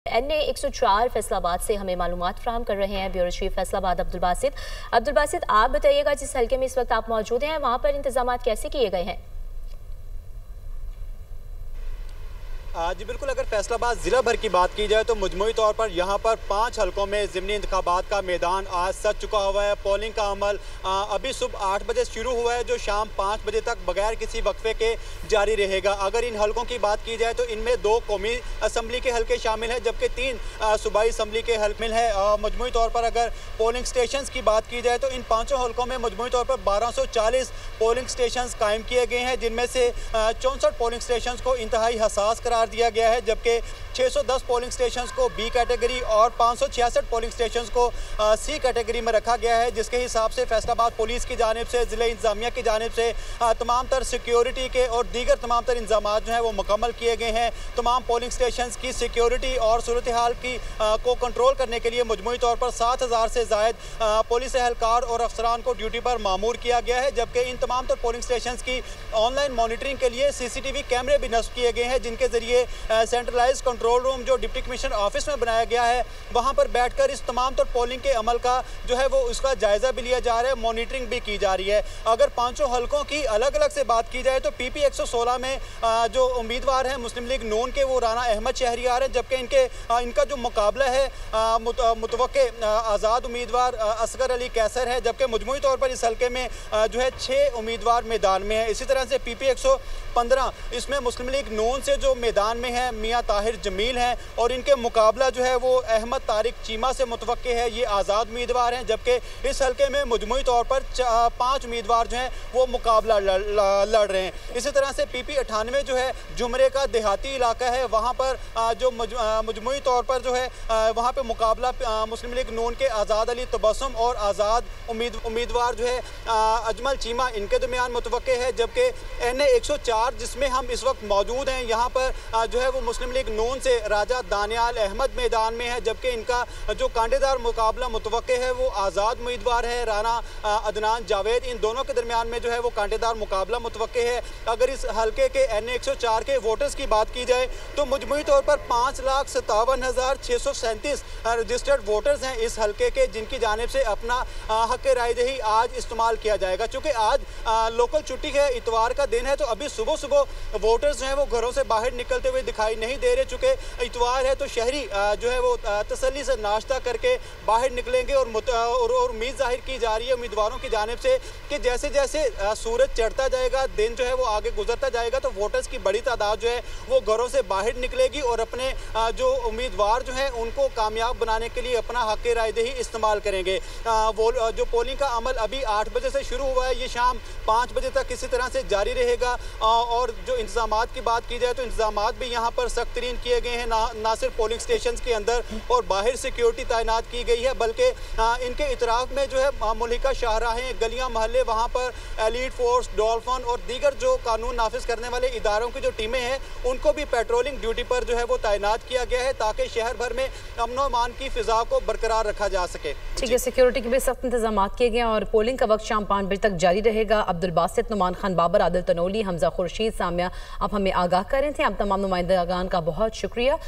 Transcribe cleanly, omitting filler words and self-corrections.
NA 104 Faisalabad से हमें मालूमात फ्राहम कर रहे हैं ब्यूरो चीफ फैसलाबाद अब्दुल बासित, आप बताइएगा जिस हल्के में इस वक्त आप मौजूद हैं वहां पर इंतजाम कैसे किए गए हैं? जी बिल्कुल, अगर फैसलाबाद ज़िला भर की बात की जाए तो मजमूई तौर पर यहाँ पर 5 हलकों में ज़िमनी इंतखाबात का मैदान आज सज चुका हुआ है। पोलिंग का अमल अभी सुबह 8 बजे शुरू हुआ है, जो शाम 5 बजे तक बगैर किसी वक्फे के जारी रहेगा। अगर इन हलकों की बात की जाए तो इनमें 2 कौमी असम्बली के हलके शामिल हैं, जबकि 3 सूबाई असम्बली के हलके हैं। मजमूई तौर पर अगर पोलिंग स्टेशन की बात की जाए तो इन 5 हलकों में मजमूई तौर पर 1240 पोलिंग स्टेशन कायम किए गए हैं, जिनमें से 64 पोलिंग स्टेशन को इंतहाई हसास करार दिया गया है, जबकि 610 पोलिंग स्टेशंस को बी कैटेगरी और 566 पोलिंग स्टेशंस को सी कैटेगरी में रखा गया है, जिसके हिसाब से फैसलाबाद पुलिस की जानिब से, ज़िले इंतजामिया की जानिब से तमाम तर सिक्योरिटी के और दीगर तमाम तर इंतजाम जो हैं वो मुकम्मल किए गए हैं। तमाम पोलिंग स्टेशंस की सिक्योरिटी और सूरत हाल की को कंट्रोल करने के लिए मजमूई तौर पर 7000 से ज़ायद पुलिस एहलकार और अफसरान को ड्यूटी पर मामूर किया गया है, जबकि इन तमाम तर पोलिंग स्टेशंस की ऑनलाइन मॉनिटरिंग के लिए CCTV कैमरे भी नस्ब किए गए हैं, जिनके ज़रिए सेंट्रलाइज कंट्रोल रूम जो डिप्टी कमिश्नर ऑफिस में बनाया गया है वहां पर बैठकर इस तमाम तौर पोलिंग के अमल का जो है वो उसका जायजा भी लिया जा रहा है, मॉनिटरिंग भी की जा रही है। अगर 5 हलकों की अलग अलग से बात की जाए तो PP 116 में जो उम्मीदवार हैं मुस्लिम लीग नून के वो राना अहमद शहरियार हैं, जबकि इनका जो मुकाबला है मुतवक्के आज़ाद उम्मीदवार असगर अली कैसर है, जबकि मजमूई तौर पर इस हल्के में जो है 6 उम्मीदवार मैदान में है। इसी तरह से PP 115 इसमें मुस्लिम लीग नून से जो मैदान में है मियाँ ताहिर जमील हैं और इनके मुकाबला जो है वो अहमद तारिक चीमा से मुतवक्के है, ये आज़ाद उम्मीदवार हैं, जबकि इस हल्के में मजमूई तौर पर 5 उम्मीदवार जो हैं वो मुकाबला लड़ रहे हैं। इसी तरह से PP 98 जो है जुमरे का देहाती इलाका है, वहाँ पर जो मजमूई तौर पर जो है वहाँ पर मुकाबला मुस्लिम लीग नून के आज़ाद अली तबस्सुम और आज़ाद उम्मीदवार जो है अजमल चीमा इनके दरमियान मुतवक्के है, जबकि NA 104 जिसमें हम इस वक्त मौजूद हैं यहाँ पर जो है वो मुस्लिम लीग नून से राजा दानियाल अहमद मैदान में है, जबकि इनका जो कांटेदार मुकाबला मुतवक्के है वो आज़ाद उम्मीदवार है राना अदनान जावेद। इन दोनों के दरमियान में जो है वो कांटेदार मुकाबला मुतवक्के है। अगर इस हल्के के NA 104 के वोटर्स की बात की जाए तो मजमूई तौर पर 5,57,637 रजिस्टर्ड वोटर्स हैं इस हल्के के, जिनकी जानिब से अपना हक रायदही आज इस्तेमाल किया जाएगा। चूँकि आज लोकल छुट्टी है, इतवार का दिन है, तो अभी सुबह सुबह वोटर्स जो हैं वो घरों से बाहर निकलते हुए दिखाई नहीं दे रहे। चूँकि इतवार है तो शहरी जो है वो तसल्ली से नाश्ता करके बाहर निकलेंगे और उम्मीद जाहिर की जा रही है उम्मीदवारों की जानिब से कि जैसे जैसे सूरज चढ़ता जाएगा, दिन जो है वो आगे गुजरता जाएगा, तो वोटर्स की बड़ी तादाद जो है वो घरों से बाहर निकलेगी और अपने जो उम्मीदवार जो हैं उनको कामयाब बनाने के लिए अपना हक रायदही इस्तेमाल करेंगे। वो जो पोलिंग का अमल अभी 8 बजे से शुरू हुआ है, ये शाम 5 बजे तक इसी तरह से जारी रहेगा। और जो इंतजामात की बात की जाए तो इंतजामात भी यहाँ पर सख्त तरीन किए गए हैं, ना सिर्फ पोलिंग स्टेशन के अंदर और बाहर सिक्योरिटी तैनात की गई है, बल्कि इनके इतराफ में जो है मुल्का शाहराहें, गलियाँ, महल्ले, वहाँ पर एलीट फोर्स, डॉल्फिन और दीगर जो कानून नाफिज करने वाले इदारों की जो टीमें हैं उनको भी पेट्रोलिंग ड्यूटी पर जो है वो तैनात किया गया है, ताकि शहर भर में अमन व अमान की फिजा को बरकरार रखा जा सके। ठीक है, सिक्योरिटी के भी सख्त इंतजाम किए गए और पोलिंग का वक्त शाम 5 बजे तक जारी रहेगा। अब्दुल बासित, नुमान खान बाबर, आदिल तनोली, हमजा खुर्शीद, सामिया, आप हमें आगाह कर रहे थे। आप तमाम नुमाइंदगान का बहुत शुक्रिया।